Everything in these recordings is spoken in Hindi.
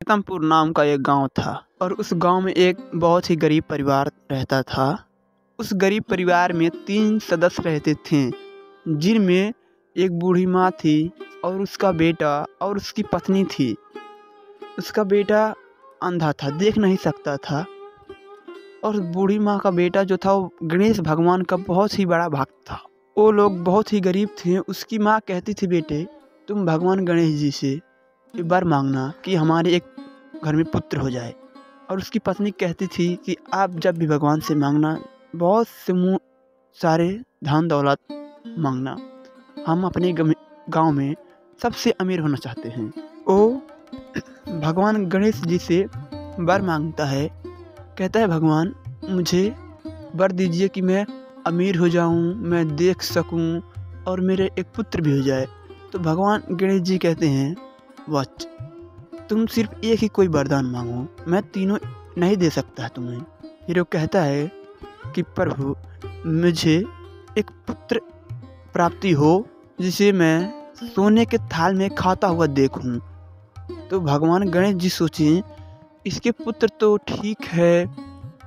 प्रीतमपुर नाम का एक गांव था और उस गांव में एक बहुत ही गरीब परिवार रहता था। उस गरीब परिवार में 3 सदस्य रहते थे, जिनमें एक बूढ़ी माँ थी और उसका बेटा और उसकी पत्नी थी। उसका बेटा अंधा था, देख नहीं सकता था, और बूढ़ी माँ का बेटा जो था वो गणेश भगवान का बहुत ही बड़ा भक्त था। वो लोग बहुत ही गरीब थे। उसकी माँ कहती थी, बेटे तुम भगवान गणेश जी से एक बार मांगना कि हमारे एक घर में पुत्र हो जाए। और उसकी पत्नी कहती थी कि आप जब भी भगवान से मांगना, बहुत से सारे धन दौलत मांगना, हम अपने गांव में सबसे अमीर होना चाहते हैं। वो भगवान गणेश जी से वर मांगता है, कहता है भगवान मुझे वर दीजिए कि मैं अमीर हो जाऊं, मैं देख सकूं और मेरे एक पुत्र भी हो जाए। तो भगवान गणेश जी कहते हैं, वच तुम सिर्फ एक ही कोई वरदान मांगो, मैं तीनों नहीं दे सकता तुम्हें। फिर वो कहता है कि प्रभु मुझे एक पुत्र प्राप्ति हो जिसे मैं सोने के थाल में खाता हुआ देखूं। तो भगवान गणेश जी सोचे, इसके पुत्र तो ठीक है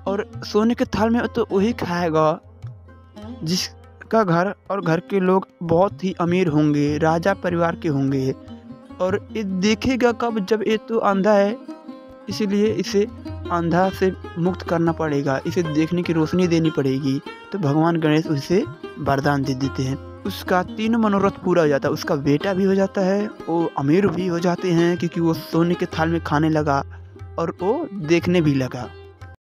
और सोने के थाल में तो वही खाएगा जिसका घर और घर के लोग बहुत ही अमीर होंगे, राजा परिवार के होंगे, और ये देखेगा कब जब ये तो अंधा है, इसीलिए इसे अंधा से मुक्त करना पड़ेगा, इसे देखने की रोशनी देनी पड़ेगी। तो भगवान गणेश उसे वरदान दे देते हैं। उसका 3 मनोरथ पूरा हो जाता है। उसका बेटा भी हो जाता है, वो अमीर भी हो जाते हैं क्योंकि वो सोने के थाल में खाने लगा और वो देखने भी लगा।